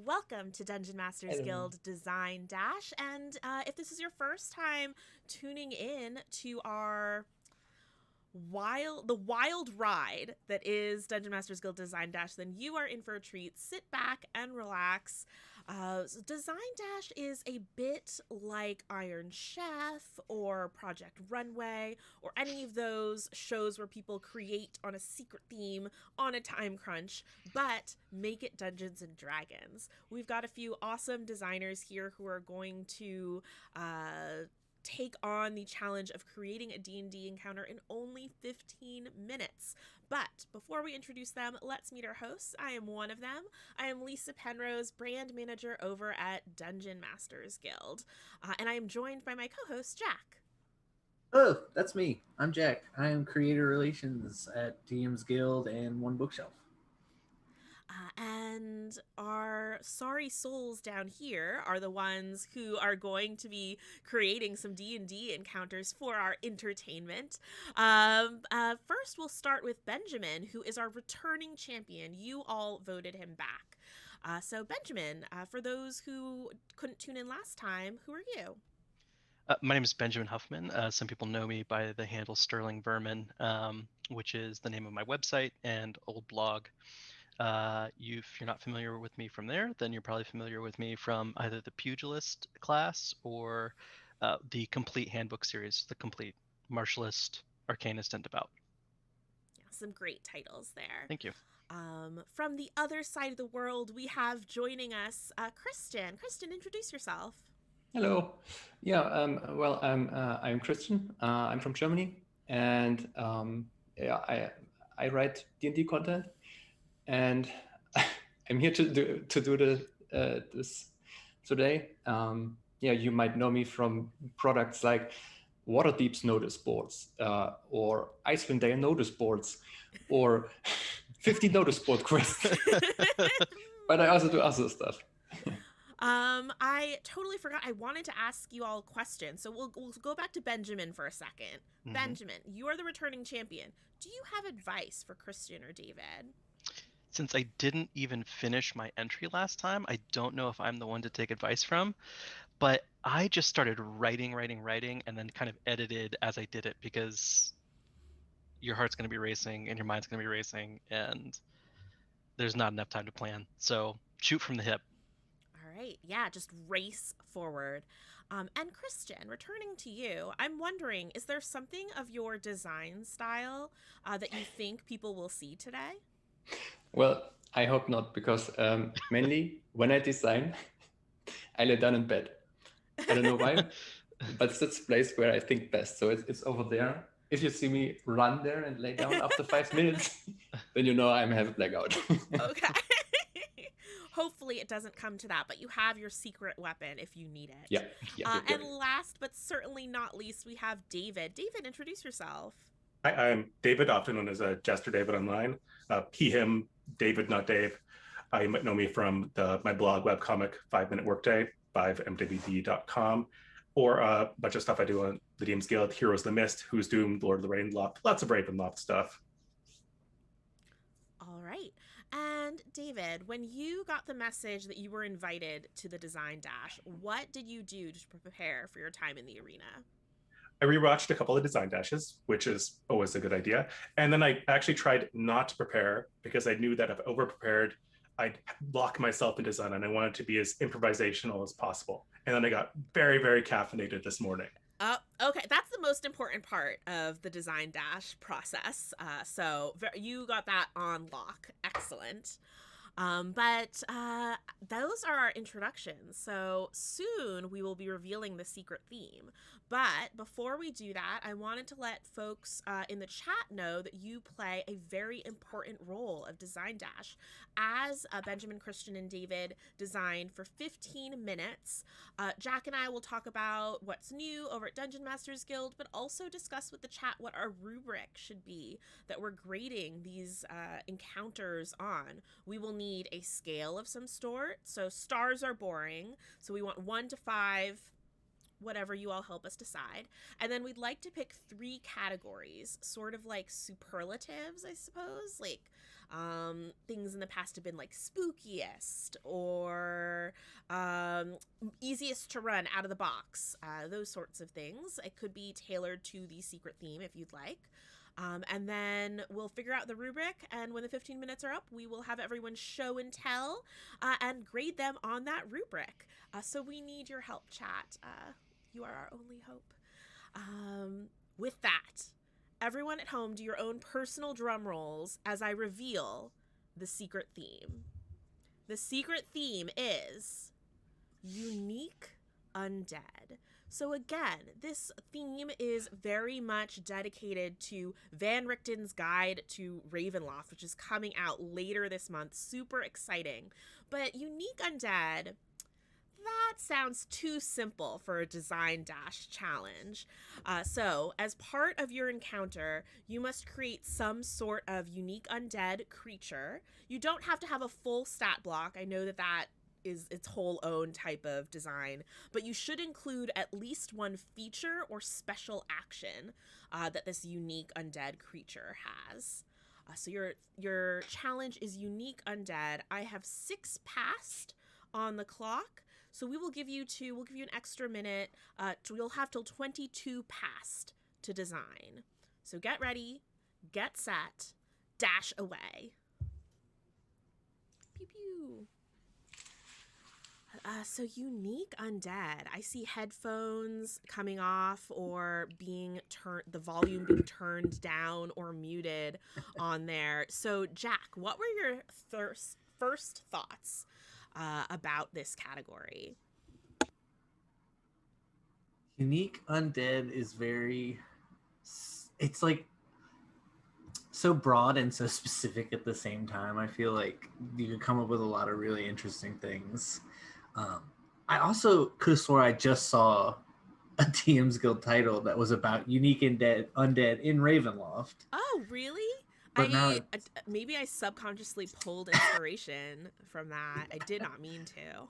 Welcome to Dungeon Masters Hello. Guild Design Dash. And if this is your first time tuning in to our wild ride that is Dungeon Masters Guild Design Dash, then you are in for a treat. Sit back and relax. Design Dash is a bit like Iron Chef or Project Runway or any of those shows where people create on a secret theme on a time crunch, but make it Dungeons and Dragons. We've got a few awesome designers here who are going to take on the challenge of creating a D&D encounter in only 15 minutes. But before we introduce them, let's meet our hosts. I am one of them. I am Lysa Penrose, brand manager over at Dungeon Masters Guild. And I am joined by my co-host, Jack. Oh, that's me. I'm Jack. I am creator relations at DM's Guild and One Bookshelf. And our sorry souls down here are the ones who are going to creating some D&D encounters for our entertainment. First, we'll start with Benjamin, who is our returning champion. You all voted him back. So Benjamin, for those who couldn't tune in last time, who are you? My name is Benjamin Huffman. Some people know me by the handle Sterling Vermin, which is the name of my website and old blog. If you're not familiar with me from there, then you're probably familiar with me from either the Pugilist class or the complete handbook series, the complete Martialist, Arcanist, and Devout. Yeah, some great titles there. Thank you. From the other side of the world, we have joining us Christian. Christian, introduce yourself. Hello. Yeah. I'm Christian. I'm from Germany, and yeah, I write D&D content, and I'm here to do this today. Yeah, you might know me from products like Waterdeep's notice boards, or Icewind Dale notice boards, or 50 notice board quests. But I also do other stuff. I totally forgot. I wanted to ask you all a question. So we'll go back to Benjamin for a 2nd. Mhm. Benjamin, you are the returning champion. Do you have advice for Christian or David? Since I didn't even finish my entry last time, I don't know if I'm the one to take advice from, but I just started writing, and then kind of edited as I did it because your heart's going to be racing and your mind's going to be racing, and there's not enough time to plan. So shoot from the hip. All right. Yeah, just race forward. And Christian, returning to you, I'm wondering, is there something of your design style that you think people will see today? Well, I hope not, because mainly when I design, I lay down in bed. I don't know why, but it's the place where I think best. So it's over there. If you see me run there and lay down after 5 minutes, then you know I'm have a blackout. Okay. Hopefully it doesn't come to that, but you have your secret weapon if you need it. Yeah. And last but certainly not least, we have David. David, introduce yourself. Hi, I'm David, often known as Jester David online. He, him, David, not Dave. You might know me from my blog webcomic 5 Minute Workday, 5mwd.com, or a bunch of stuff I do on the DM's Guild, Heroes of the Mist, Who's Doomed, Lord of the Rain, lots of Ravenloft stuff. All right. And David, when you got the message that you were invited to the Design Dash, what did you do to prepare for your time in the arena? I rewatched a couple of design dashes, which is always a good idea. And then I actually tried not to prepare because I knew that if I over-prepared, I'd lock myself in design, and I wanted to be as improvisational as possible. And then I got very, very caffeinated this morning. Okay, that's the most important part of the Design Dash process. So you got that on lock. Excellent. But those are our introductions. So soon we will be revealing the secret theme. But before we do that, I wanted to let folks in the chat know that you play a very important role of Design Dash. As Benjamin, Christian, and David designed for 15 minutes, Jack and I will talk about what's new over at Dungeon Masters Guild, but also discuss with the chat what our rubric should be that we're grading these encounters on. We will need a scale of some sort. So stars are boring. So we want 1 to 5. whatever you all help us decide. And then we'd like to pick 3 categories, sort of like superlatives, I suppose. Like things in the past have been like spookiest or easiest to run out of the box, those sorts of things. It could be tailored to the secret theme if you'd like. And then we'll figure out the rubric, and when the 15 minutes are up, we will have everyone show and tell and grade them on that rubric. So we need your help, chat. You are our only hope. With that, everyone at home, do your own personal drum rolls as I reveal the secret theme. The secret theme is unique undead. So again, this theme is very much dedicated to Van Richten's Guide to Ravenloft, which is coming out later this month. Super exciting. But unique undead, that sounds too simple for a design dash challenge. So as part of your encounter, you must create some sort of unique undead creature. You don't have to have a full stat block. I know that is its whole own type of design, but you should include at least one feature or special action that this unique undead creature has. So your challenge is unique undead. I have 6 past on the clock, so we'll give you an extra minute. You'll have till 22 past to design. So get ready, get set, dash away. Pew pew. So unique undead. I see headphones coming off or being turned, the volume being turned down or muted on there. So Jack, what were your first thoughts about this category? Unique undead is it's like so broad and so specific at the same time. I feel like you could come up with a lot of really interesting things. I also could have sworn I just saw a DM's Guild title that was about unique undead in Ravenloft. Oh, really? But now maybe I subconsciously pulled inspiration from that. I did not mean to.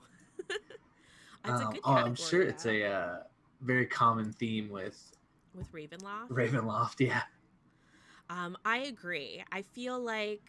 It's a good category, I'm sure it's a very common theme with Ravenloft. Ravenloft, yeah. I agree. I feel like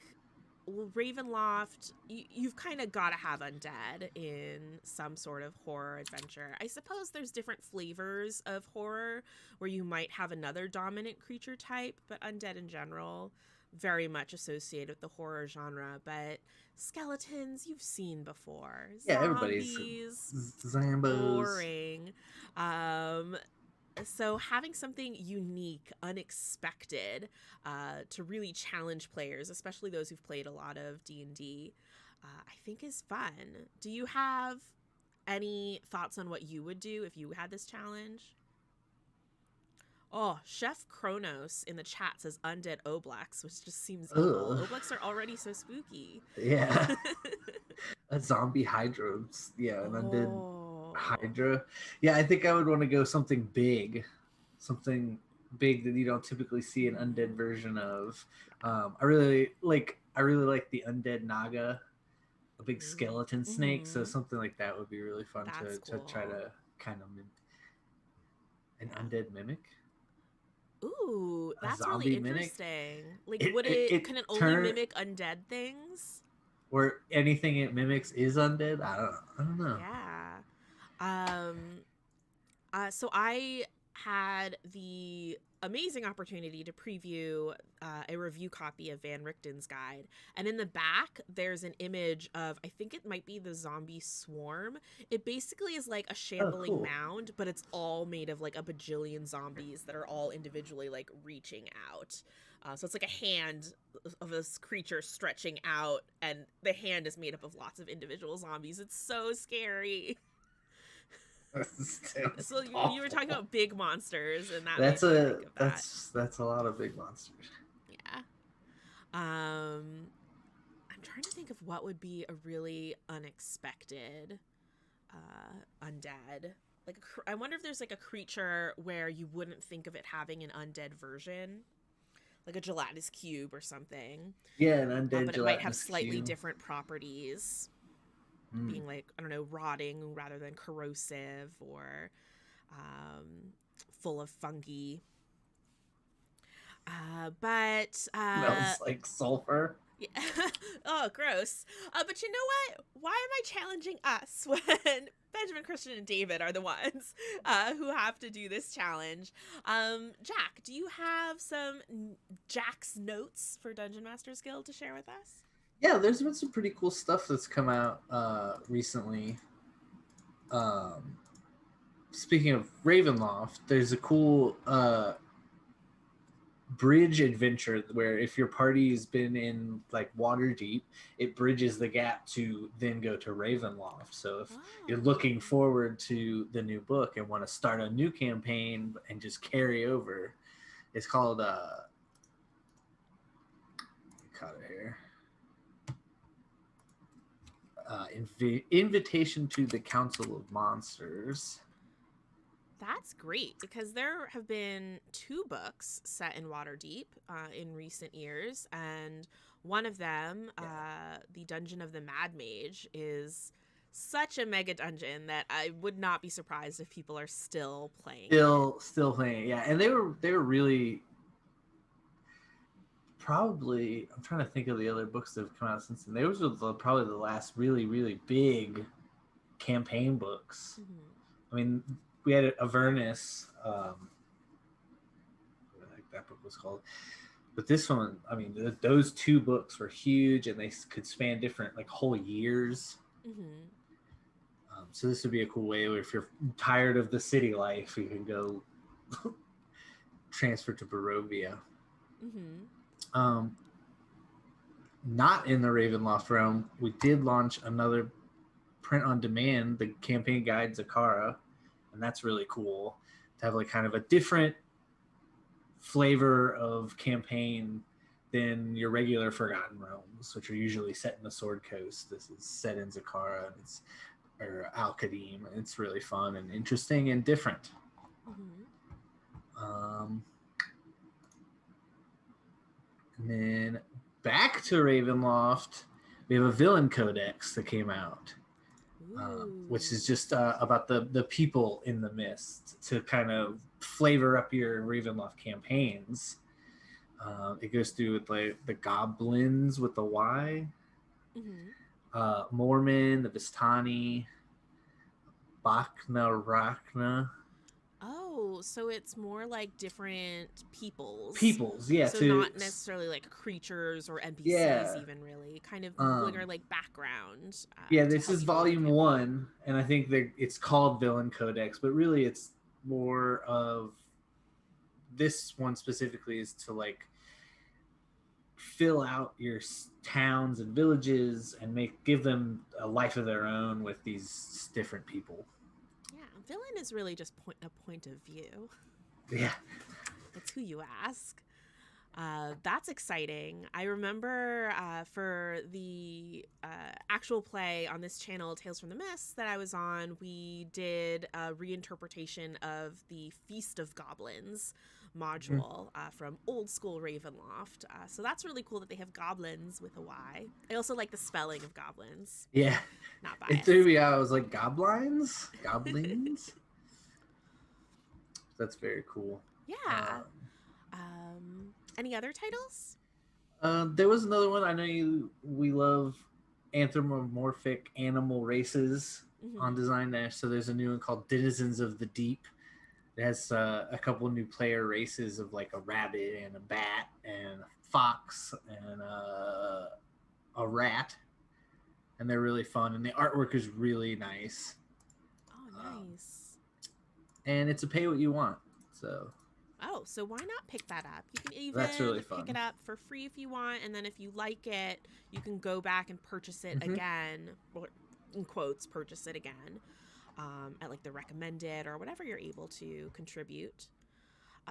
Ravenloft, you've kind of got to have undead in some sort of horror adventure. I suppose there's different flavors of horror where you might have another dominant creature type, but undead in general, very much associated with the horror genre. But skeletons, you've seen before. Yeah, Zombies, everybody's Zambos. Boring. So having something unique, unexpected, to really challenge players, especially those who've played a lot of D&D, I think is fun. Do you have any thoughts on what you would do if you had this challenge? Oh, Chef Kronos in the chat says undead Oblex, which just seems evil. Oblex are already so spooky. Yeah. A zombie Hydra. Yeah, an undead Hydra. Yeah, I think I would want to go something big that you don't typically see an undead version of. I really like the undead Naga, a big skeleton snake. So something like that would be really fun to try to kind of an undead mimic. Ooh, that's really interesting. Mimic? Like, can it only mimic undead things? Or anything it mimics is undead? I don't know. Yeah. So I had the amazing opportunity to preview a review copy of Van Richten's Guide, and in the back there's an image of, I think it might be the zombie swarm. It basically is like a shambling mound, but it's all made of like a bajillion zombies that are all individually like reaching out. So it's like a hand of this creature stretching out, and the hand is made up of lots of individual zombies. It's so scary. So you were talking about big monsters, and that's a lot of big monsters. Yeah. I'm trying to think of what would be a really unexpected undead. Like, I wonder if there's like a creature where you wouldn't think of it having an undead version, like a gelatinous cube or something. Yeah, an undead but it might have slightly different properties. Being like, I don't know, rotting rather than corrosive, or full of fungi. But Smells like sulfur. yeah. Oh, gross. But you know what? Why am I challenging us when Benjamin, Christian, and David are the ones who have to do this challenge? Jack, do you have some Jack's notes for Dungeon Masters Guild to share with us? Yeah, there's been some pretty cool stuff that's come out recently. Speaking of Ravenloft, there's a cool bridge adventure where if your party's been in like Waterdeep, it bridges the gap to then go to Ravenloft. So if you're looking forward to the new book and want to start a new campaign and just carry over, it's called got it here. Invitation to the Council of Monsters. That's great, because there have been 2 books set in Waterdeep in recent years, and one of them, the Dungeon of the Mad Mage, is such a mega dungeon that I would not be surprised if people are still playing. Still playing, yeah. And they were really probably, I'm trying to think of the other books that have come out since then. Those were probably the last really, really big campaign books. Mm-hmm. I mean, we had Avernus, what that book was called. But this one, I mean, those 2 books were huge, and they could span different, like, whole years. Mm-hmm. So this would be a cool way where if you're tired of the city life, you can go transfer to Barovia. Mm-hmm. Not in the Ravenloft realm, we did launch another print on demand, the campaign guide Zakara. And that's really cool to have like kind of a different flavor of campaign than your regular Forgotten Realms, which are usually set in the Sword Coast. This is set in Zakara and or Al-Qadim. It's really fun and interesting and different. Mm-hmm. And then back to Ravenloft, we have a Villain Codex that came out. Which is just about the people in the mist to kind of flavor up your Ravenloft campaigns. It goes through with like the goblins with the Y, mm-hmm. Mormon, the Vistani, Bachna Rachna. Oh, so it's more like different peoples. Yeah. So not necessarily like creatures or NPCs, even really. Kind of bigger like background. This is volume 1, and I think that it's called Villain Codex, but really it's more of this one specifically is to like fill out your towns and villages and give them a life of their own with these different people. Villain is really just a point of view. Yeah. It's who you ask. That's exciting. I remember for the actual play on this channel, Tales from the Mist, that I was on, we did a reinterpretation of the Feast of Goblins module from old school Ravenloft. So that's really cool that they have goblins with a Y. I also like the spelling of goblins. Yeah. Not biased. It threw me out. I was like, goblins? Goblins? That's very cool. Yeah. Any other titles? There was another one. I know we love anthropomorphic animal races on Design Dash. So there's a new one called Denizens of the Deep. It has a couple new player races of like a rabbit and a bat and a fox and a rat. And they're really fun. And the artwork is really nice. Oh, nice. And it's a pay what you want. So why not pick that up? You can even that's really fun. Pick it up for free if you want. And then if you like it, you can go back and purchase it again. Or, in quotes, purchase it again. At like the recommended or whatever you're able to contribute.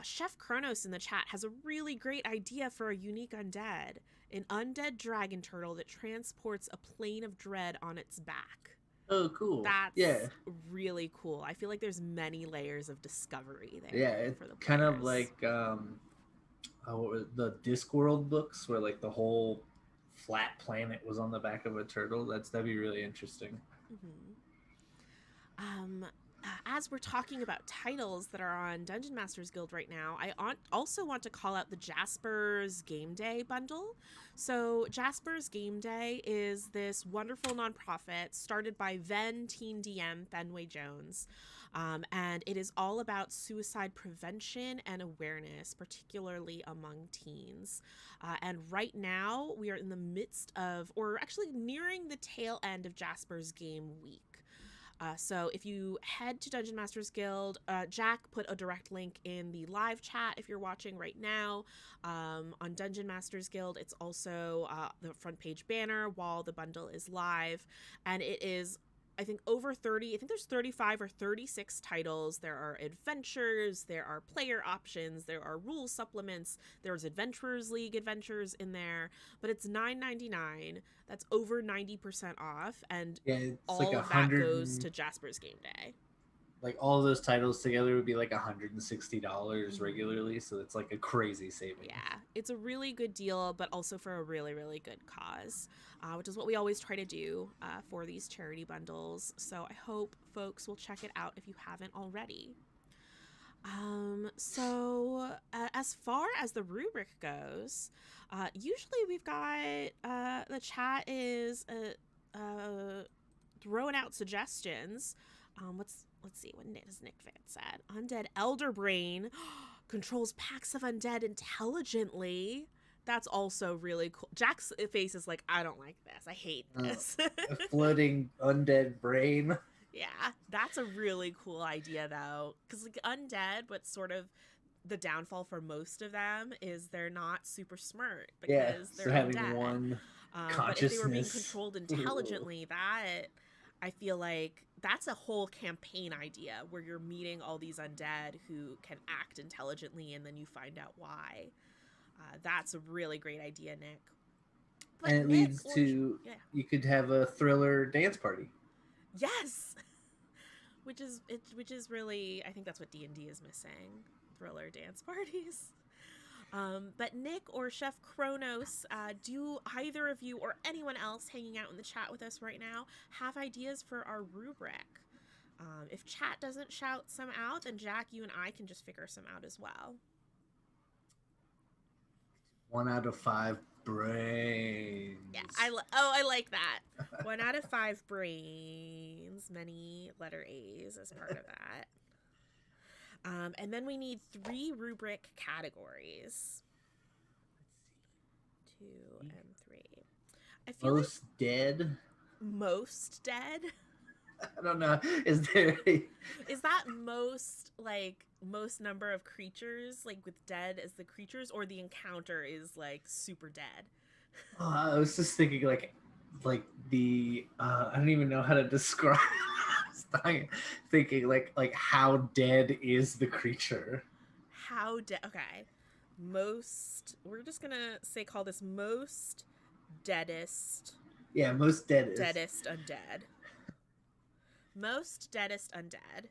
Chef Kronos in the chat has a really great idea for a unique undead. An undead dragon turtle that transports a plane of dread on its back. Oh, cool. That's really cool. I feel like there's many layers of discovery there. Yeah, it's kind of like the Discworld books where like the whole flat planet was on the back of a turtle. That'd be really interesting. as we're talking about titles that are on Dungeon Masters Guild right now, I also want to call out the Jasper's Game Day bundle. So Jasper's Game Day is this wonderful nonprofit started by then teen DM Fenway Jones. And it is all about suicide prevention and awareness, particularly among teens. And right now, we are in the midst of, or actually nearing the tail end of Jasper's Game Week. So if you head to Dungeon Masters Guild, Jack put a direct link in the live chat if you're watching right now. On Dungeon Masters Guild, it's also the front page banner while the bundle is live. And it is, I think, over 30. I think there's 35 or 36 titles. There are adventures, there are player options, there are rule supplements, there's Adventurers League adventures in there, but it's $9.99. That's over 90% off, and all like of that goes to Jasper's Game Day. Like all of those titles together would be like $160 regularly, so it's like a crazy savings. Yeah, it's a really good deal, but also for a really, really good cause, which is what we always try to do for these charity bundles. So I hope folks will check it out if you haven't already. So as far as the rubric goes, usually we've got the chat is throwing out suggestions. Let's see what has Nick Van said. Undead Elder Brain controls packs of undead intelligently. That's also really cool. Jack's face is like, I don't like this. I hate this. A floating undead brain. Yeah, that's a really cool idea, though. Because, like, undead, but sort of the downfall for most of them is they're not super smart because they're having undead. One but if they were being controlled intelligently, that, I feel like that's a whole campaign idea where you're meeting all these undead who can act intelligently and then you find out why. That's a really great idea, Nick. But and it leads to, you could have a thriller dance party. Yes! Which is really, I think that's what D&D is missing. Thriller dance parties. But Nick or Chef Kronos, do either of you or anyone else hanging out in the chat with us right now have ideas for our rubric? If chat doesn't shout some out, then Jack, you and I can just figure some out as well. 1 out of 5 brains. Yeah, I like that. 1 out of 5 brains, many letter A's as part of that. And then we need 3 rubric categories. 2 and 3. I feel most dead. Most dead. I don't know. Is that most number of creatures, like with dead as the creatures, or the encounter is like super dead? I was just thinking like the I don't even know how to describe. Thinking like how dead is the creature? How dead? Okay, most. We're just gonna call this most deadest. Yeah, most deadest. Deadest undead. Most deadest undead.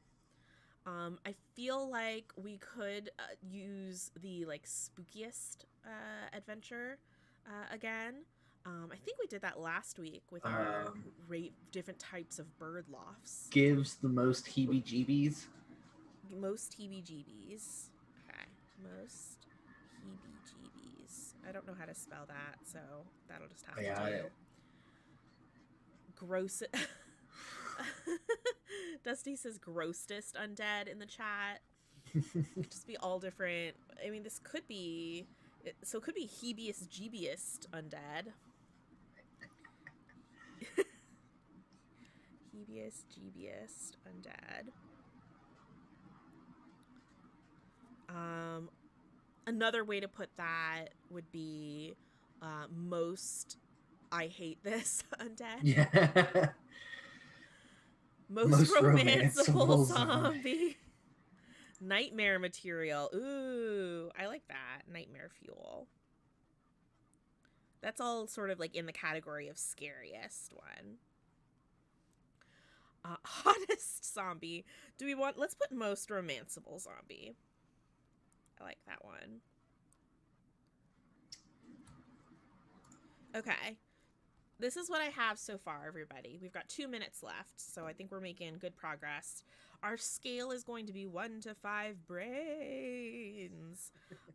I feel like we could use the spookiest adventure again. I think we did that last week with our different types of bird lofts. Gives the most heebie-jeebies. Most heebie-jeebies. Okay. Most heebie-jeebies. I don't know how to spell that, so that'll just have to do. Gross. Dusty says grossest undead in the chat. Could just be all different. I mean, this could be... So it could be heebiest jeebiest undead. Heebiest jeebiest undead. Another way to put that would be most I hate this undead. Yeah. Most romanceable zombie. Nightmare material. Ooh, I like that. Nightmare fuel. That's all sort of like in the category of scariest one. Hottest zombie. Let's put most romanceable zombie. I like that one. Okay. this is what I have so far, everybody. We've got 2 minutes left, so I think we're making good progress. Our scale is going to be 1 to 5 brains.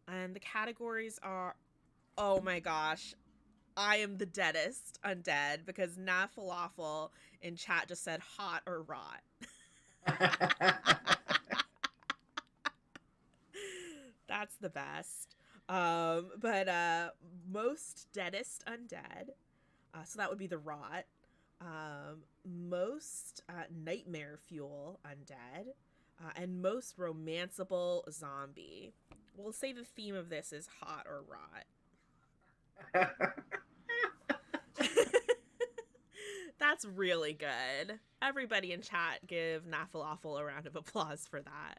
And the categories are, oh my gosh, I am the deadest undead because Na Falafel in chat just said hot or rot. That's the best. But most deadest undead. So that would be the rot. Most nightmare fuel undead. And most romanceable zombie. We'll say the theme of this is hot or rot. That's really good. Everybody in chat give Nafalawful a round of applause for that.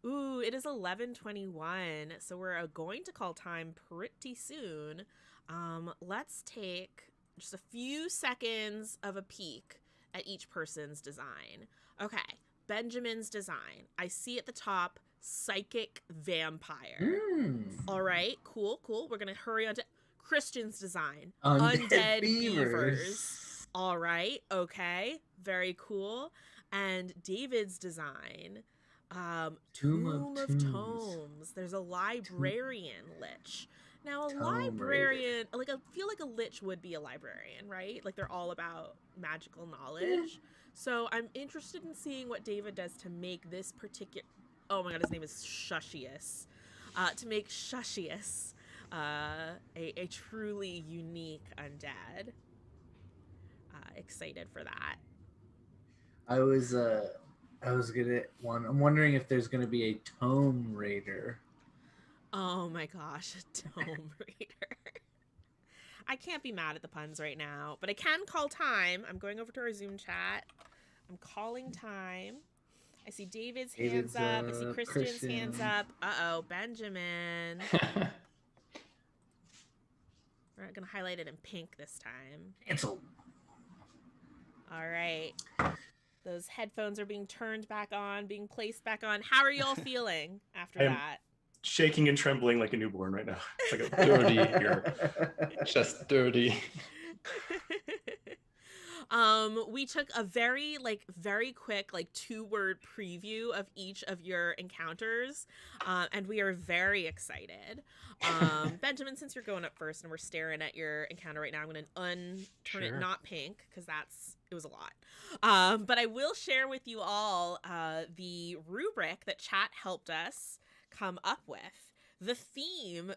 Ooh, it is 11:21, so we're going to call time pretty soon. Let's take just a few seconds of a peek at each person's design. Okay, Benjamin's design. I see at the top, psychic vampire. All right, cool. We're going to hurry on to Christian's design. Undead beavers. All right, okay, very cool. And David's design, Tomb of Tomes. There's a librarian lich. Now, a librarian, like, I feel like a lich would be a librarian, right? Like, they're all about magical knowledge. So I'm interested in seeing what David does to make this particular, oh my god, his name is Shushius. To make Shushius a truly unique undead. Excited for that. I'm wondering if there's gonna be a Tome Raider. Oh my gosh, a Tome Raider. I can't be mad at the puns right now, but I can call time. I'm going over to our Zoom chat. I'm calling time. I see David's hands up. I see Christian's hands up. Uh-oh, Benjamin. We're going to highlight it in pink this time. Cancel. All right. Those headphones are being turned back on, being placed back on. How are y'all feeling after that? Shaking and trembling like a newborn right now. It's like a dirty here. Just dirty. We took a very quick 2-word preview of each of your encounters, and we are very excited. Benjamin, since you're going up first and we're staring at your encounter right now, I'm going to turn it not pink because it was a lot. But I will share with you all the rubric that chat helped us come up with. The theme,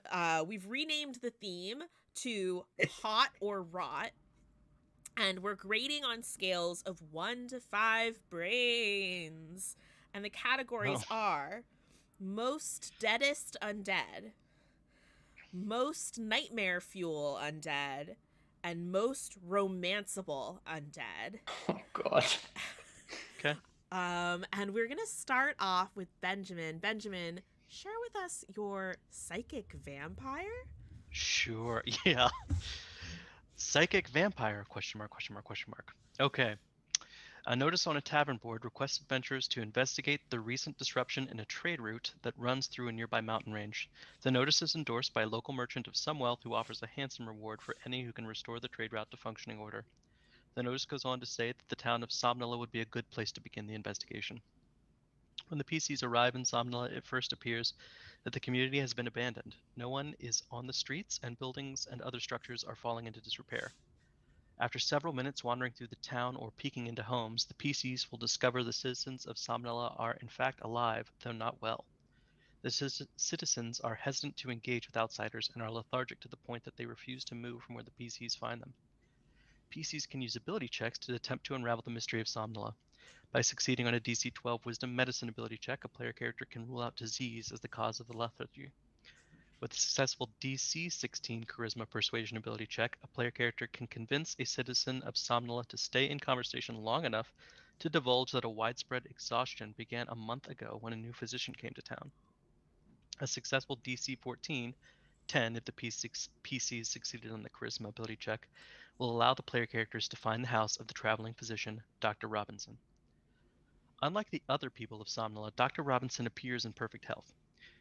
we've renamed the theme to hot or rot. And we're grading on scales of 1 to 5 brains. And the categories are most deadest undead, most nightmare fuel undead, and most romanceable undead. Oh, God. Okay. And we're going to start off with Benjamin. Benjamin, share with us your psychic vampire. Sure, yeah. Psychic vampire, question mark. Okay. A notice on a tavern board requests adventurers to investigate the recent disruption in a trade route that runs through a nearby mountain range. The notice is endorsed by a local merchant of some wealth who offers a handsome reward for any who can restore the trade route to functioning order. The notice goes on to say that the town of Somnilla would be a good place to begin the investigation. When the PCs arrive in Somnilla, it first appears that the community has been abandoned. No one is on the streets, and buildings and other structures are falling into disrepair. After several minutes wandering through the town or peeking into homes, the PCs will discover the citizens of Somnilla are in fact alive, though not well. The citizens are hesitant to engage with outsiders and are lethargic to the point that they refuse to move from where the PCs find them. PCs can use ability checks to attempt to unravel the mystery of Somnilla. By succeeding on a DC 12 Wisdom Medicine ability check, a player character can rule out disease as the cause of the lethargy. With a successful DC 16 Charisma Persuasion ability check, a player character can convince a citizen of Somnilla to stay in conversation long enough to divulge that a widespread exhaustion began a month ago when a new physician came to town. A successful DC 14, 10 if the PCs succeeded on the Charisma ability check, will allow the player characters to find the house of the traveling physician, Dr. Robinson. Unlike the other people of Somnilla, Dr. Robinson appears in perfect health.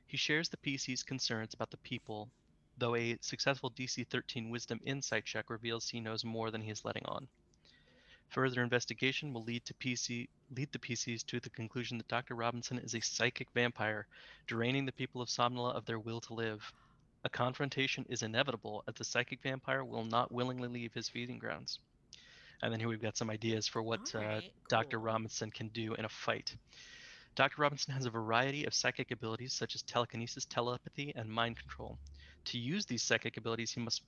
He shares the PC's concerns about the people though a successful DC 13 Wisdom Insight check reveals he knows more than he is letting on. Further investigation will lead the PCs to the conclusion that Dr. Robinson is a psychic vampire, draining the people of Somnala of their will to live. A confrontation is inevitable, as the psychic vampire will not willingly leave his feeding grounds. And then here we've got some ideas for what All right, Dr. cool. Robinson can do in a fight. Dr. Robinson has a variety of psychic abilities such as telekinesis, telepathy, and mind control. To use these psychic abilities, he must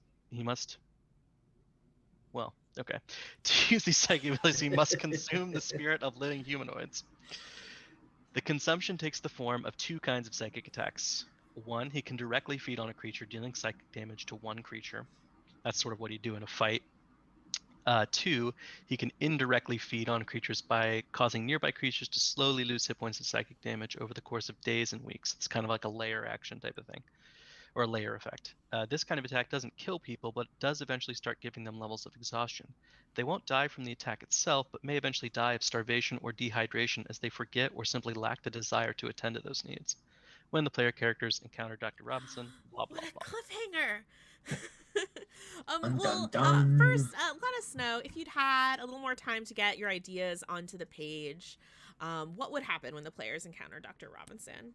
To use these psychic abilities, he must consume the spirit of living humanoids. The consumption takes the form of two kinds of psychic attacks. One, he can directly feed on a creature, dealing psychic damage to one creature. That's sort of what he'd do in a fight. Two, he can indirectly feed on creatures by causing nearby creatures to slowly lose hit points of psychic damage over the course of days and weeks. It's kind of like a layer action type of thing, or a layer effect. This kind of attack doesn't kill people, but does eventually start giving them levels of exhaustion. They won't die from the attack itself, but may eventually die of starvation or dehydration as they forget or simply lack the desire to attend to those needs. When the player characters encounter Dr. Robinson, blah, blah, What a blah. cliffhanger! Dun, dun. First, let us know if you'd had a little more time to get your ideas onto the page. What would happen when the players encounter Dr. Robinson?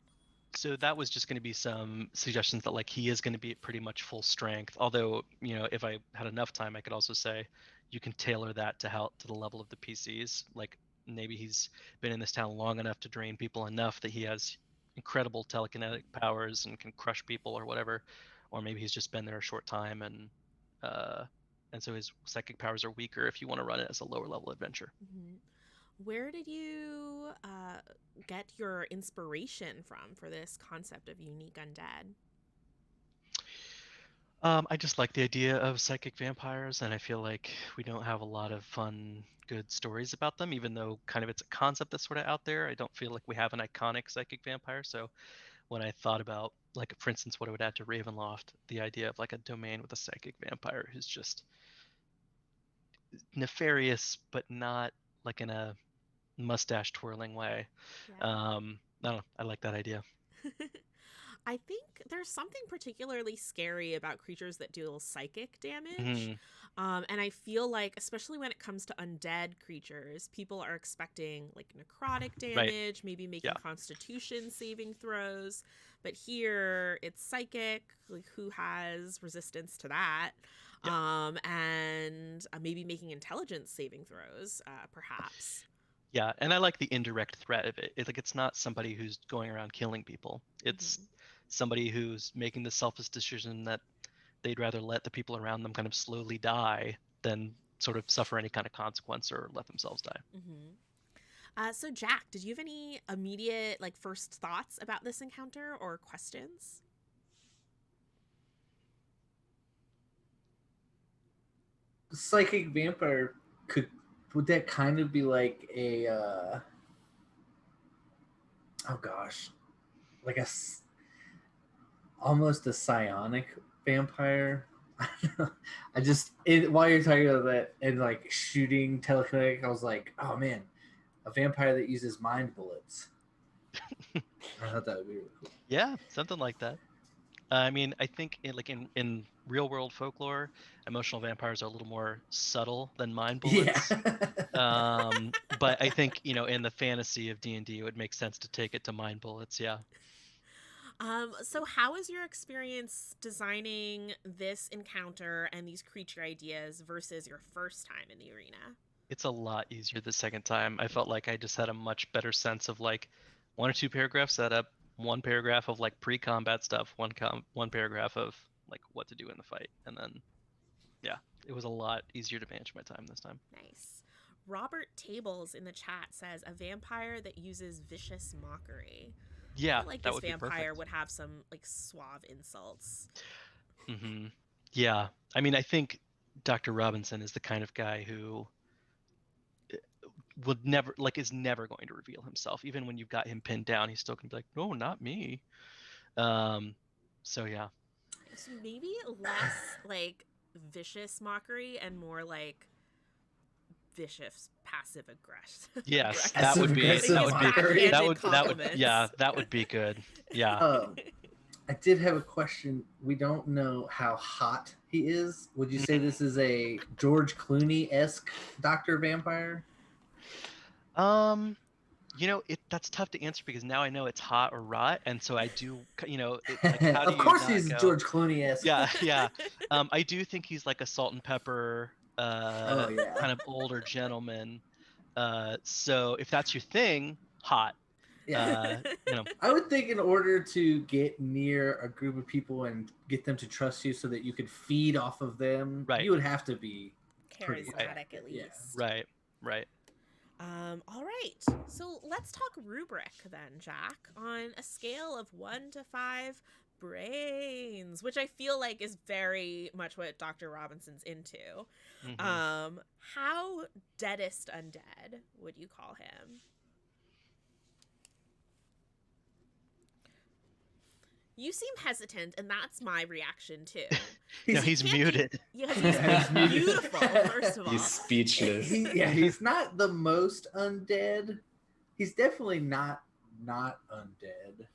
So that was just going to be some suggestions that like he is going to be at pretty much full strength. Although, if I had enough time, I could also say you can tailor that to the level of the PCs. Like maybe he's been in this town long enough to drain people enough that he has incredible telekinetic powers and can crush people or whatever. Or maybe he's just been there a short time and so his psychic powers are weaker if you want to run it as a lower level adventure. Mm-hmm. Where did you get your inspiration from for this concept of unique undead? I just like the idea of psychic vampires, and I feel like we don't have a lot of fun, good stories about them, even though kind of it's a concept that's sort of out there. I don't feel like we have an iconic psychic vampire. So when I thought about, like, for instance, what I would add to Ravenloft, the idea of like a domain with a psychic vampire who's just nefarious, but not like in a mustache twirling way. Yeah. I don't know. I like that idea. I think there's something particularly scary about creatures that deal psychic damage. Mhm. And I feel like, especially when it comes to undead creatures, people are expecting like necrotic damage, maybe making constitution saving throws. But here it's psychic, like who has resistance to that? And maybe making intelligence saving throws, perhaps. Yeah, and I like the indirect threat of it. It's not somebody who's going around killing people. It's somebody who's making the selfish decision that they'd rather let the people around them kind of slowly die than sort of suffer any kind of consequence or let themselves die. Mm-hmm. So Jack, did you have any immediate like first thoughts about this encounter or questions? Psychic vampire would that kind of be like a almost a psionic vampire? I don't know. While you're talking about that and like shooting telekinetic, I was like, oh man, a vampire that uses mind bullets. I thought that would be really cool. Yeah, something like that. I mean, I think in real world folklore, emotional vampires are a little more subtle than mind bullets. Yeah. But I think, in the fantasy of D&D, it would make sense to take it to mind bullets. Yeah. So how is your experience designing this encounter and these creature ideas versus your first time in the arena? It's a lot easier the second time. I felt like I just had a much better sense of like one or two paragraph setup, one paragraph of like pre-combat stuff, one paragraph of like what to do in the fight, and then it was a lot easier to manage my time this time. Nice. Robert Tables in the chat says a vampire that uses vicious mockery. Yeah, I feel like that this would be vampire perfect. would have some like suave insults. Mm-hmm. Yeah, I mean, I think Dr. Robinson is the kind of guy who is never going to reveal himself. Even when you've got him pinned down, he's still gonna be like, no, not me. So yeah. So maybe less like vicious mockery and more like vicious passive aggressive. Yes, that would be good. Yeah. I did have a question. We don't know how hot he is. Would you say this is a George Clooney-esque Dr. Vampire? That's tough to answer because now I know it's hot or rot, and so I do, like, how do Of you course not he's go? George Clooney-esque. Yeah, yeah. I do think he's like a salt and pepper, Oh, yeah. kind of older gentleman. So if that's your thing, hot. Yeah. You know, I would think in order to get near a group of people and get them to trust you so that you could feed off of them, Right. you would have to be pretty Charismatic attractive, at yeah. least. right. All right. So let's talk rubric then, Jack. On a scale of 1 to 5 brains, which I feel like is very much what Dr. Robinson's into. Mhm. How deadest undead would you call him? You seem hesitant, and that's my reaction too. No, He's- he's He can't be- muted. Yeah, Yeah, he's he's muted. beautiful, first of all. He's speechless. he's not the most undead. He's definitely not undead.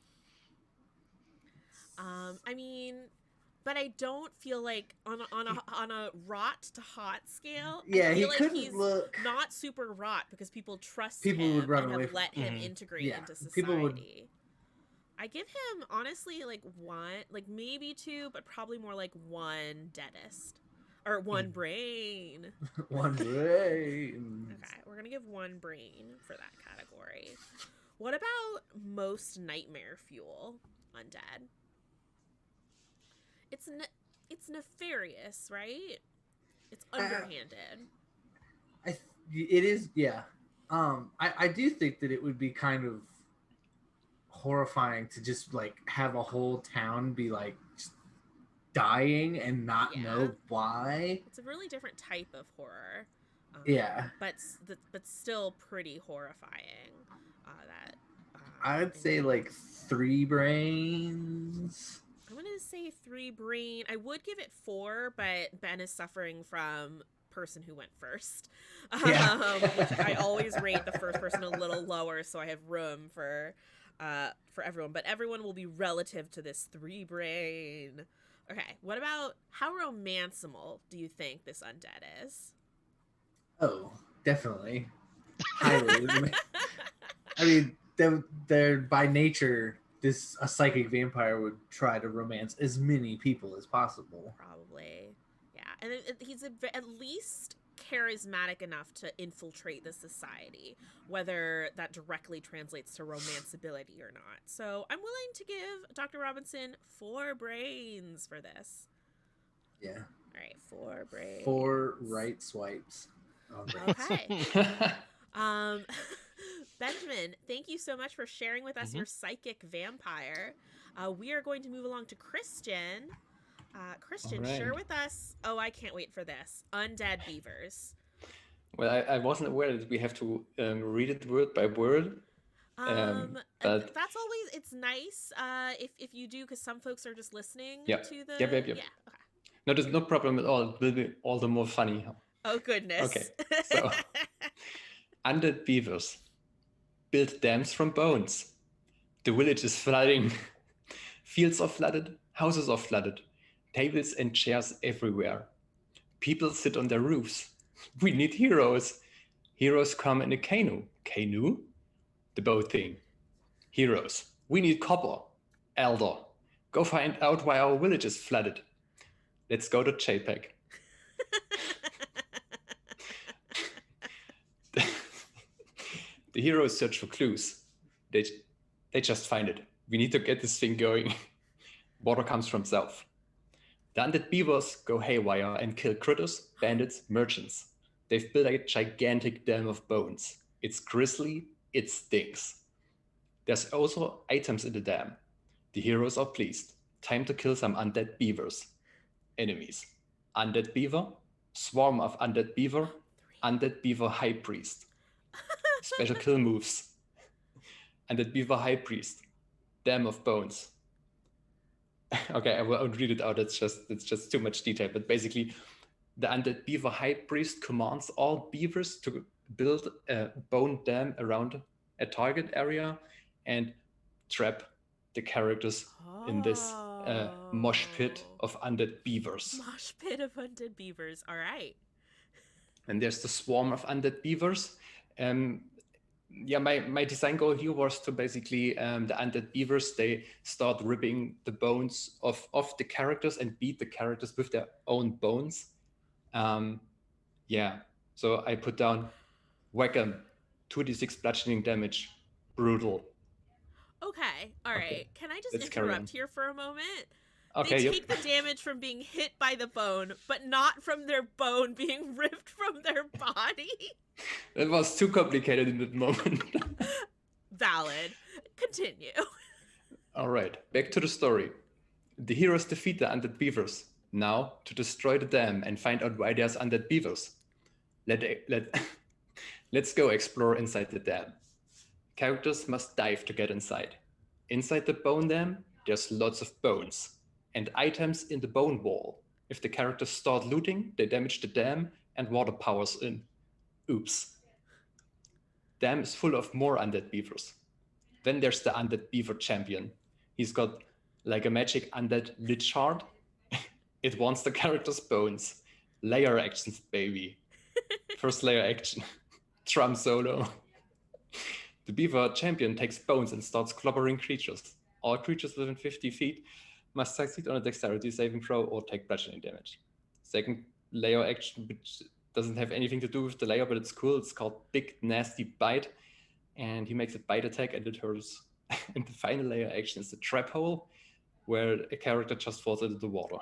I mean, but I don't feel like on a rot to hot scale. Yeah, I he feel like couldn't he's look. not super rot because people trust People him would run and away have from- let him Mhm. integrate Yeah, into society. people would- I give him honestly like 1, like maybe 2, but probably more like 1 deadest or 1 brain. One brain. Okay, we're gonna give 1 brain for that category. What about most nightmare fuel undead? It's nefarious, right? It's underhanded. It is, yeah. I do think that it would be kind of horrifying to just like have a whole town be like just dying and not Yeah. know why. It's a really different type of horror. Yeah. But still pretty horrifying. I would say like 3 brains. I'm gonna say 3 brain. I would give it 4, but Ben is suffering from person who went first. Yeah. Which I always rate the first person a little lower, so I have room for everyone. But everyone will be relative to this 3 brain. Okay, what about how romanceable do you think this undead is? Oh, definitely. Highly. I mean, they're by nature, a psychic vampire would try to romance as many people as possible. Probably. Yeah. And he's at least charismatic enough to infiltrate the society, whether that directly translates to romanceability or not. So I'm willing to give Dr. Robinson 4 brains for this. Yeah. All right, 4 brains. 4 right swipes. Okay. Benjamin, thank you so much for sharing with us your psychic vampire. We are going to move along to Christian. Christian, All right. share with us. Oh, I can't wait for this. Undead beavers. Well, I wasn't aware that we have to read it word by word. But But that's always, it's nice if you do, because some folks are just listening Yep. to the. Yep. Yeah. Okay. no, there's no problem at all. It will be all the more funny. Oh goodness. Okay, so- Undead beavers build dams from bones. The village is flooding. Fields are flooded. Houses are flooded. Tables and chairs everywhere. People sit on their roofs. We need heroes. Heroes come in a canoe. Canoe? The boat thing. Heroes. We need copper. Elder. Go find out why our village is flooded. Let's go to JPEG. The heroes search for clues. They just find it. We need to get this thing going. Water comes from south. The undead beavers go haywire and kill critters, bandits, merchants. They've built a gigantic dam of bones. It's grisly, it stinks. There's also items in the dam. The heroes are pleased. Time to kill some undead beavers. Enemies. Undead beaver, swarm of undead beaver, undead beaver high priest. Special kill moves. Undead beaver high priest. Dam of bones. Okay, I won't read it out. It's just too much detail. But basically, the undead beaver high priest commands all beavers to build a bone dam around a target area and trap the characters in this mosh pit of undead beavers. Mosh pit of undead beavers. All right. And there's the swarm of undead beavers. My design goal here was to basically the undead beavers, they start ripping the bones of the characters and beat the characters with their own bones. So I put down whack 'em, 2d6 bludgeoning damage, brutal. Okay, all right. Okay, Can I just let's carry interrupt on. here for a moment? Okay, They take the damage from being hit by the bone, but not from their bone being ripped from their body. That was too complicated in that moment. Valid. Continue. All right, back to the story. The heroes defeat the undead beavers. Now, to destroy the dam and find out why there's undead beavers. Let's go explore inside the dam. Characters must dive to get inside. Inside the bone dam, there's lots of bones and items in the bone wall. If the characters start looting, they damage the dam and water powers in. Oops. Dam is full of more undead beavers. Then there's the undead beaver champion. He's got like a magic undead lich shard. It wants the character's bones. Layer actions, baby. First layer action. Drum solo. The beaver champion takes bones and starts clobbering creatures. All creatures within 50 feet must succeed on a dexterity saving throw or take bludgeoning damage. Second layer action, which doesn't have anything to do with the layer, but it's cool. It's called Big Nasty Bite. And he makes a bite attack and it hurts. And the final layer action is the trap hole, where a character just falls into the water.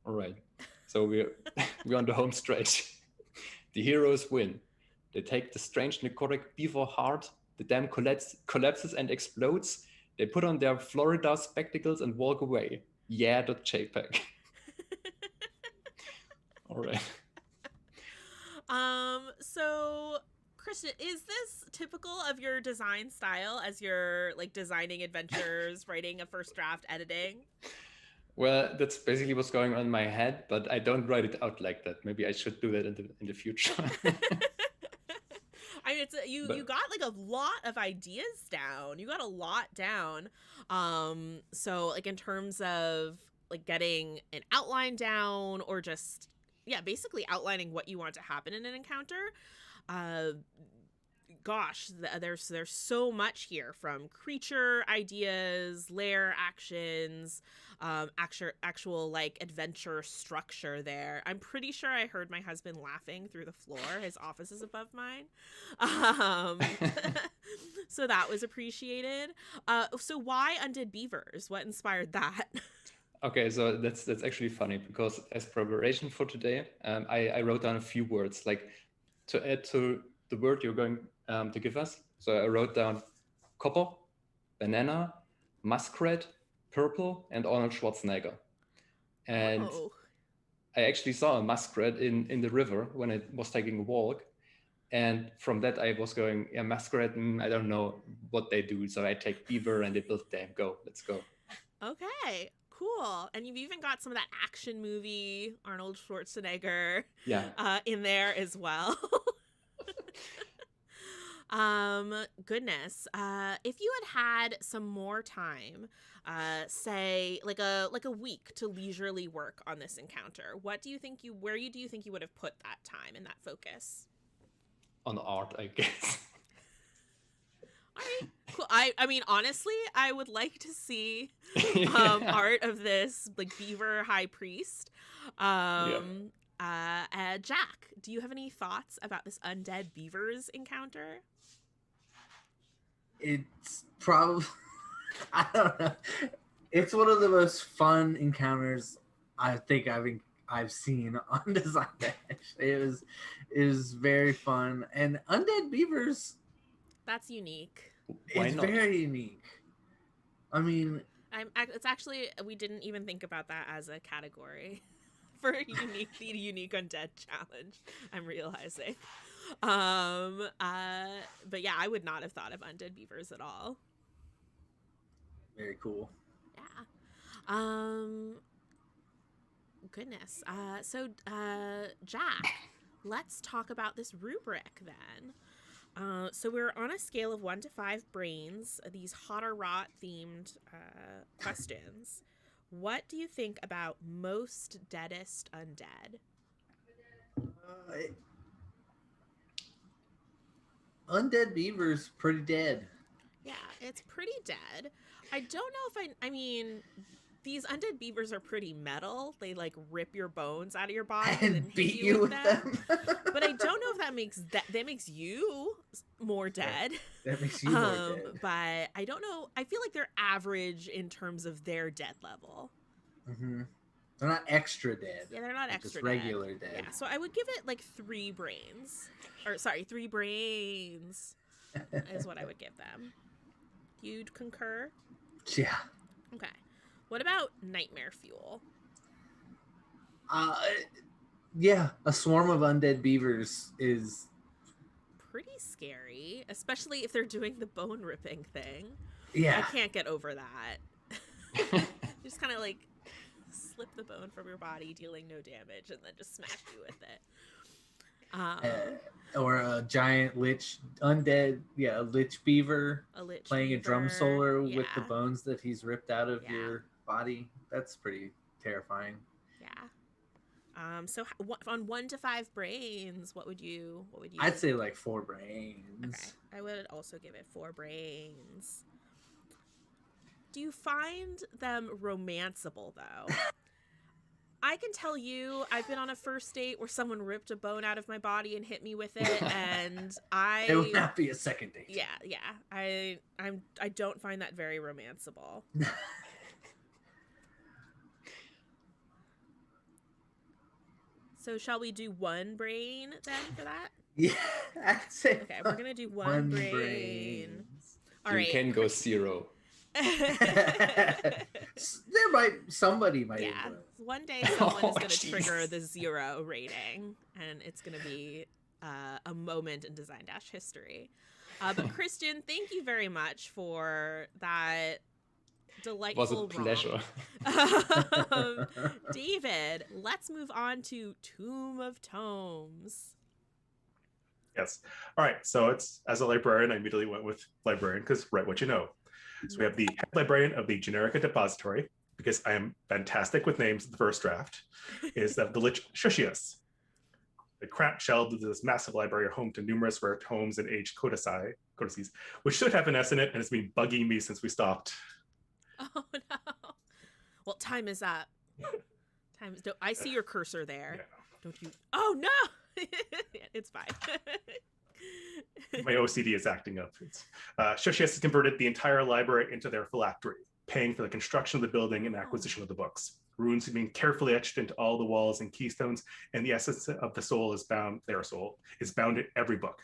All right. So we're on the home stretch. The heroes win. They take the strange necrotic beaver heart. The dam collapses and explodes. They put on their Florida spectacles and walk away. Yeah.jpg. All right. So Christian, is this typical of your design style as you're like designing adventures, writing a first draft, editing? Well, that's basically what's going on in my head, but I don't write it out like that. Maybe I should do that in the future. I mean, you got like a lot of ideas down. You got a lot down. So like in terms of like getting an outline down, or just basically outlining what you want to happen in an encounter. There's so much here, from creature ideas, lair actions, actual like adventure structure there. I'm pretty sure I heard my husband laughing through the floor. His office is above mine. So that was appreciated. So why Undead Beavers? What inspired that? Okay, so that's actually funny, because as preparation for today, I wrote down a few words like to add to the word you're going to give us. So I wrote down copper, banana, muskrat, purple, and Arnold Schwarzenegger. And I actually saw a muskrat in the river when I was taking a walk. And from that, I was going, muskrat, I don't know what they do. So I take beaver and they built dam. Let's go. Okay. Cool. And you've even got some of that action movie Arnold Schwarzenegger in there as well. Goodness. If you had some more time, say like a week to leisurely work on this encounter, where do you think you would have put that time and that focus? On art, I guess. All right, cool. I mean, honestly, I would like to see art of this like beaver high priest. Jack, do you have any thoughts about this undead beavers encounter? It's probably I don't know. It's one of the most fun encounters I think I've seen on Design Dash. It was very fun, and undead beavers. That's unique. It's very unique. I mean, it's actually, we didn't even think about that as a category for the unique undead challenge. I'm realizing. But yeah, I would not have thought of undead beavers at all. Very cool. Yeah. Goodness. So Jack, let's talk about this rubric then. So we're on a scale of 1 to 5 brains, these hot or rot themed questions. What do you think about most deadest undead? Undead Beaver's pretty dead. Yeah, it's pretty dead. I don't know if I mean, these undead beavers are pretty metal. They like rip your bones out of your body and then beat hit you with them. But I don't know if that makes you more dead. That makes you more dead. But I don't know. I feel like they're average in terms of their dead level. Mm-hmm. They're not extra dead. Yeah, they're not extra just regular dead. Yeah, so I would give it like 3 brains. Or sorry, 3 brains is what I would give them. You'd concur? Yeah. Okay. What about nightmare fuel? Yeah, a swarm of undead beavers is pretty scary, especially if they're doing the bone ripping thing. Yeah. I can't get over that. Just kind of like slip the bone from your body, dealing no damage, and then just smash you with it. Or a giant undead lich beaver playing a drum solo with the bones that he's ripped out of your body. That's pretty terrifying. Yeah. So on 1 to 5 brains, what would you? I'd say like 4 brains. Okay. I would also give it 4 brains. Do you find them romanceable though? I can tell you, I've been on a first date where someone ripped a bone out of my body and hit me with it, and it would not be a second date. Yeah. I don't find that very romanceable. So shall we do 1 brain then for that? Yeah, I'd say. Okay, we're gonna do 1 brain. All right. You can go 0. Somebody might. Yeah, one day someone is going to trigger the 0 rating, and it's going to be a moment in Design Dash history. But Christian, thank you very much for that delightful. It was a pleasure. David, let's move on to Tomb of Tomes. Yes. All right. So it's as a librarian, I immediately went with librarian because write what you know. So we have the head librarian of the Generica Depository, because I am fantastic with names in the first draft, is the Lich Shushius. The cramped shelves of this massive library are home to numerous rare tomes and aged codices, which should have an S in it, and it's been bugging me since we stopped. Oh no. Well, time is up. I see your cursor there. Yeah. Don't you? Oh no! It's fine. My OCD is acting up. Shushius has converted the entire library into their phylactery, paying for the construction of the building and acquisition of the books. Runes have been carefully etched into all the walls and keystones, and the essence of the soul is bound. Their soul is bound in every book.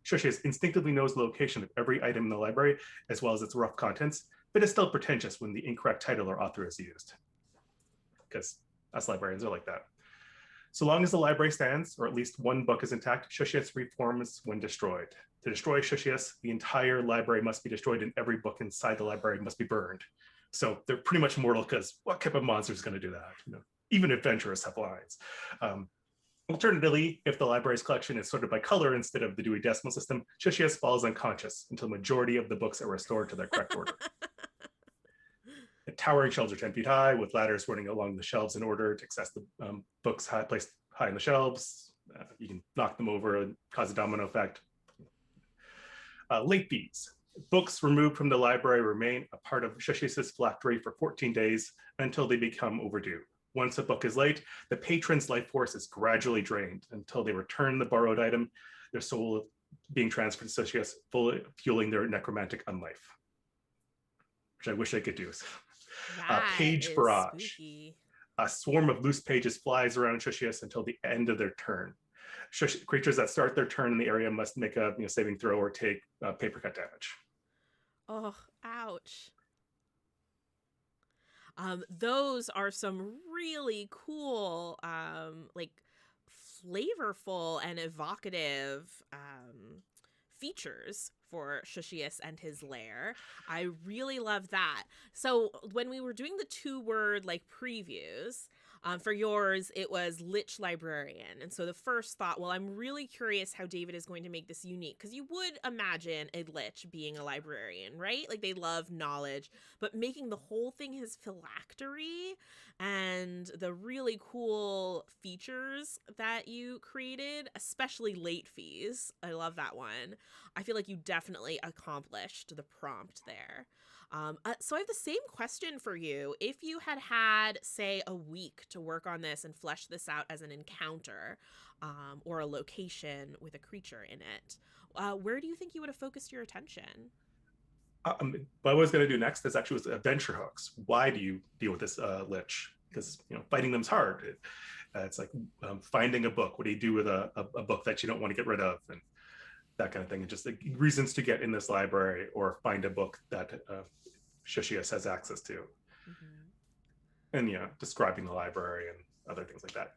Shushius instinctively knows the location of every item in the library, as well as its rough contents, but is still pretentious when the incorrect title or author is used, because us librarians are like that. So long as the library stands, or at least one book is intact, Shushius reforms when destroyed. To destroy Shushius, the entire library must be destroyed and every book inside the library must be burned. So they're pretty much mortal, because what type of monster is going to do that? Even adventurers have lines. Alternatively, if the library's collection is sorted by color instead of the Dewey Decimal System, Shushius falls unconscious until the majority of the books are restored to their correct order. The towering shelves are 10 feet high, with ladders running along the shelves in order to access the books placed high on the shelves. You can knock them over and cause a domino effect. Late fees. Books removed from the library remain a part of Shushius's phylactery for 14 days until they become overdue. Once a book is late, the patron's life force is gradually drained until they return the borrowed item, their soul being transferred to Shushius, fully fueling their necromantic unlife, which I wish I could do. Page barrage. Spooky. A swarm of loose pages flies around Shushius until the end of their turn. Creatures that start their turn in the area must make a saving throw or take paper cut damage. Oh, ouch. Those are some really cool, like flavorful and evocative features for Shushius and his lair. I really love that. So when we were doing the 2-word like previews, For yours, it was Lich Librarian. And so the first thought, well, I'm really curious how David is going to make this unique, because you would imagine a Lich being a librarian, right? Like, they love knowledge, but making the whole thing his phylactery and the really cool features that you created, especially late fees. I love that one. I feel like you definitely accomplished the prompt there. So I have the same question for you. If you had, say, a week to work on this and flesh this out as an encounter, or a location with a creature in it, where do you think you would have focused your attention? What I was going to do next is actually was adventure hooks. Why do you deal with this lich? Because fighting them's hard. It's like finding a book. What do you do with a book that you don't want to get rid of, and that kind of thing, and just like reasons to get in this library or find a book that Shushius has access to. And describing the library and other things like that.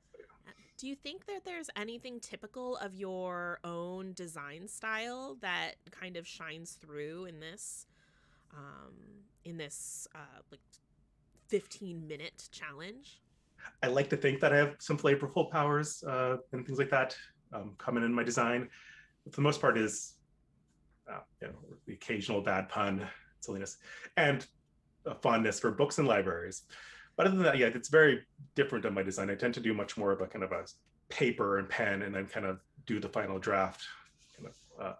Do you think that there's anything typical of your own design style that kind of shines through in this like 15-minute challenge? I like to think that I have some flavorful powers and things like that coming in my design. For the most part is the occasional bad pun, silliness, and a fondness for books and libraries. But other than that, it's very different on my design. I tend to do much more of a kind of a paper and pen, and then kind of do the final draft kind of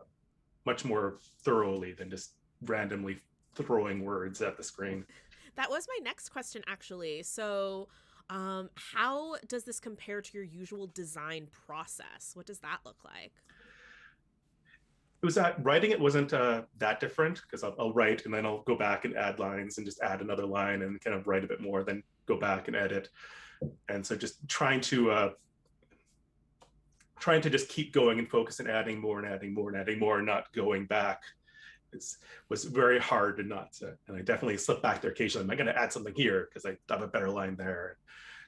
much more thoroughly than just randomly throwing words at the screen. That was my next question, actually. So how does this compare to your usual design process? What does that look like? It was that writing it wasn't that different, because I'll write and then I'll go back and add lines and just add another line and kind of write a bit more, then go back and edit. And so just trying to just keep going and focus and adding more and adding more and adding more and not going back was very hard to not to, and I definitely slip back there occasionally. Am I going to add something here because I have a better line there?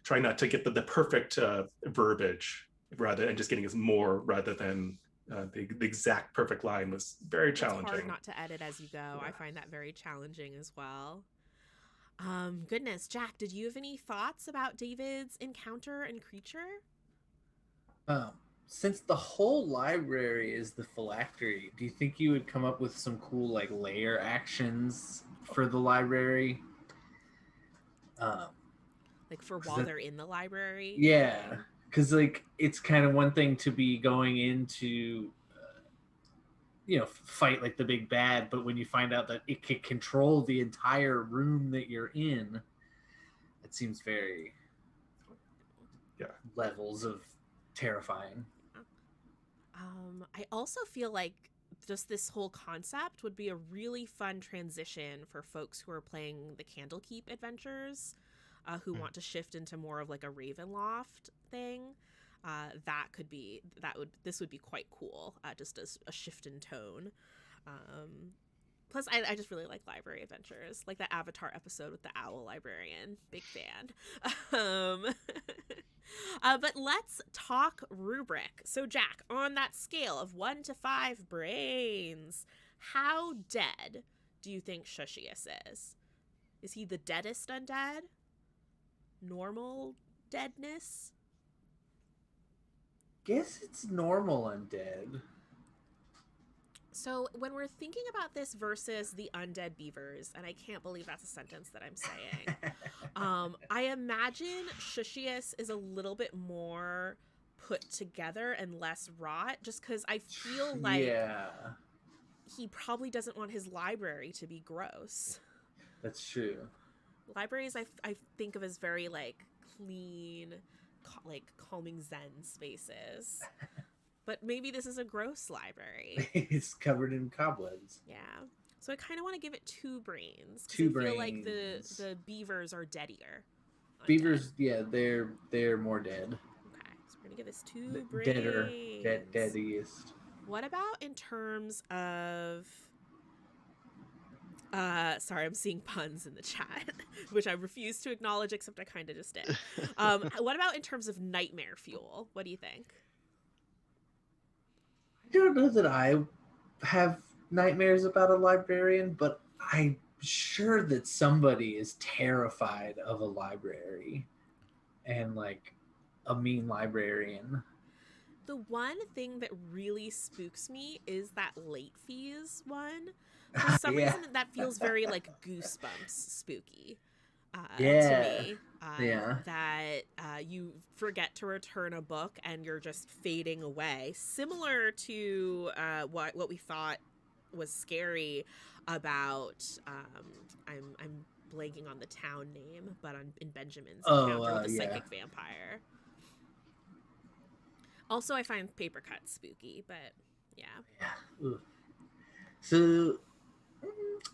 Try not to get the perfect verbiage and just getting more rather than the exact perfect line was very challenging. It's hard not to edit as you go. Yeah. I find that very challenging as well. Goodness, Jack, did you have any thoughts about David's encounter and creature? Since the whole library is the phylactery, do you think you would come up with some cool like layer actions for the library? Like for while they're in the library? Yeah. Because like it's kind of one thing to be going into fight like the big bad, but when you find out that it can control the entire room that you're in, it seems very levels of terrifying. I also feel like just this whole concept would be a really fun transition for folks who are playing the Candlekeep adventures, who want to shift into more of like a Ravenloft thing. This would be quite cool, just as a shift in tone. Plus, I just really like library adventures, like the Avatar episode with the owl librarian. Big fan. But let's talk rubric. So, Jack, on that scale of 1 to 5 brains, how dead do you think Shushius is? Is he the deadest undead? Normal deadness? Guess it's normal undead. So when we're thinking about this versus the undead beavers, and I can't believe that's a sentence that I'm saying, I imagine Shushius is a little bit more put together and less rot, just because I feel like he probably doesn't want his library to be gross. That's true. Libraries I think of as very like clean, like calming Zen spaces. But maybe this is a gross library. It's covered in cobwebs. Yeah. So I kind of want to give it 2 brains. I feel like the beavers are deadier. Beavers, they're more dead. Okay, so we're going to give this 2 brains. Deadiest. What about in terms of... sorry, I'm seeing puns in the chat, which I refuse to acknowledge, except I kind of just did. What about in terms of nightmare fuel? What do you think? I don't know that I have nightmares about a librarian, but I'm sure that somebody is terrified of a library. and like a mean librarian. The one thing that really spooks me is that late fees one. For some Yeah. reason, that feels very like Goosebumps spooky to Yeah. me. Yeah. That you forget to return a book and you're just fading away. Similar to what we thought was scary about. I'm blanking on the town name, but in Benjamin's encounter with the yeah. psychic vampire. Also, I find paper cuts spooky, but yeah. Yeah. Ooh. So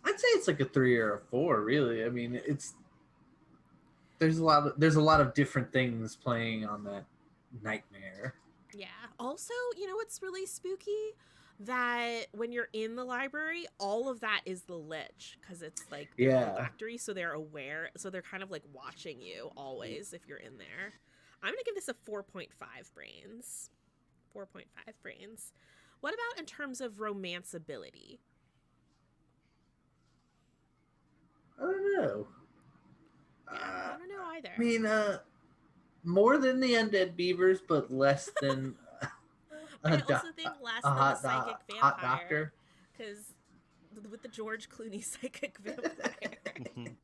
I'd say it's like a 3 or a 4, really. I mean, there's a lot of different things playing on that nightmare. Yeah. Also, you know what's really spooky? That when you're in the library, all of that is the Lich, because it's like their phylactery, so they're aware, so they're kind of like watching you always if you're in there. I'm gonna give this a 4.5 brains. 4.5 brains. What about in terms of romanceability? I don't know. Yeah, I don't know either. I mean, more than the Undead Beavers, but less than I also think less than the psychic vampire, because with the George Clooney psychic vampire.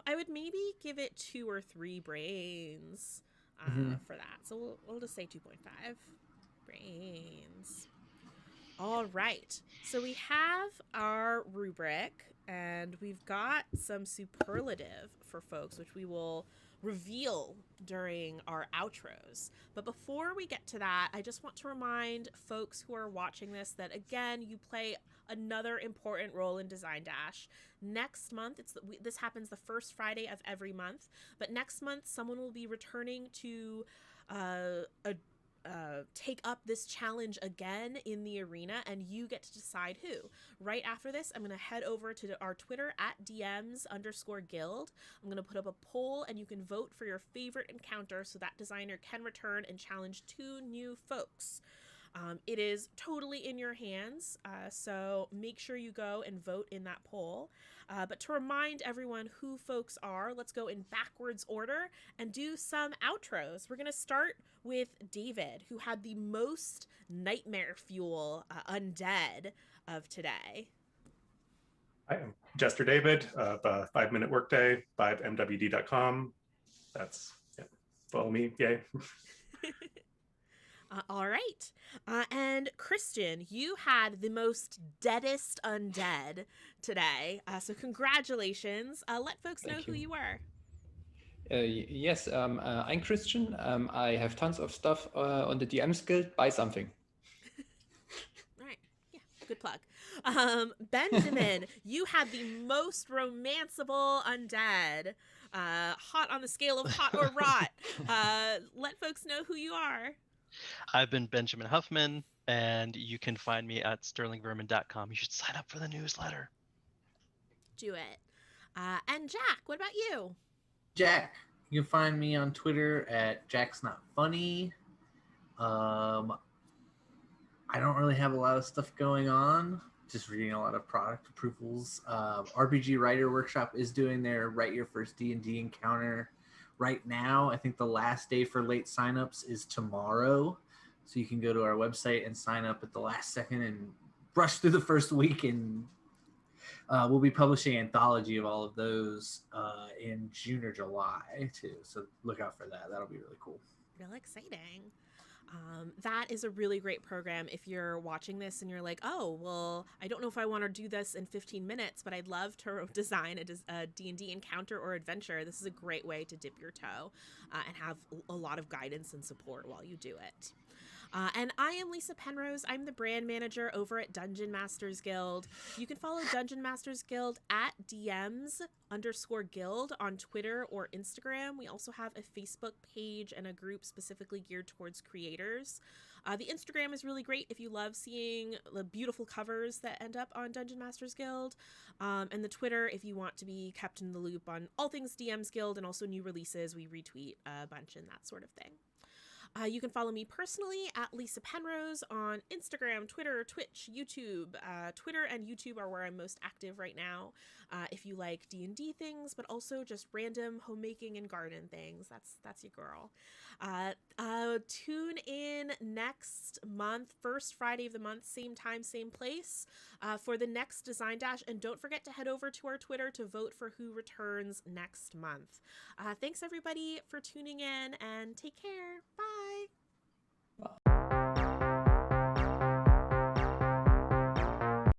I would maybe give it 2 or 3 brains for that. So we'll just say 2.5 brains. All right. So we have our rubric, and we've got some superlative for folks, which we will reveal during our outros. But before we get to that, I just want to remind folks who are watching this that, again, you play another important role in Design Dash. Next month, this happens the first Friday of every month, but next month someone will be returning to take up this challenge again in the arena, and you get to decide who. Right after this, I'm going to head over to our Twitter at DMs_guild. I'm going to put up a poll, and you can vote for your favorite encounter so that designer can return and challenge 2 new folks. It is totally in your hands, so make sure you go and vote in that poll. But to remind everyone who folks are, let's go in backwards order and do some outros. We're going to start with David, who had the most nightmare fuel undead of today. I am Jester David of 5 Minute Workday, 5mwd.com. That's, yeah, follow me, yay. All right. And Christian, you had the most deadest undead today. So congratulations. Let folks know who you were. Yes, I'm Christian. I have tons of stuff on the DMs Guild. Buy something. All right. Yeah, good plug. Benjamin, you had the most romanceable undead. Hot on the scale of hot or rot. Let folks know who you are. I've been Benjamin Huffman, and you can find me at sterlingvermin.com. You should sign up for the newsletter. Do it. And Jack, what about you? Jack, you can find me on Twitter at JacksNotFunny. I don't really have a lot of stuff going on. Just reading a lot of product approvals. RPG Writer Workshop is doing their Write Your First D&D Encounter right now. I think the last day for late signups is tomorrow. So you can go to our website and sign up at the last second and rush through the first week. And we'll be publishing an anthology of all of those in June or July too. So look out for that. That'll be really cool. Real exciting. That is a really great program if you're watching this and you're like, oh, well, I don't know if I want to do this in 15 minutes, but I'd love to design a D&D encounter or adventure. This is a great way to dip your toe and have a lot of guidance and support while you do it. And I am Lysa Penrose. I'm the brand manager over at Dungeon Masters Guild. You can follow Dungeon Masters Guild at DMs_guild on Twitter or Instagram. We also have a Facebook page and a group specifically geared towards creators. The Instagram is really great if you love seeing the beautiful covers that end up on Dungeon Masters Guild. And the Twitter, if you want to be kept in the loop on all things DMs Guild and also new releases, we retweet a bunch and that sort of thing. You can follow me personally at Lysa Penrose on Instagram, Twitter, Twitch, YouTube. Twitter and YouTube are where I'm most active right now. If you like D&D things, but also just random homemaking and garden things, that's your girl. Tune in next month, first Friday of the month, same time, same place, for the next Design Dash. And don't forget to head over to our Twitter to vote for who returns next month. Thanks everybody for tuning in, and take care. Bye.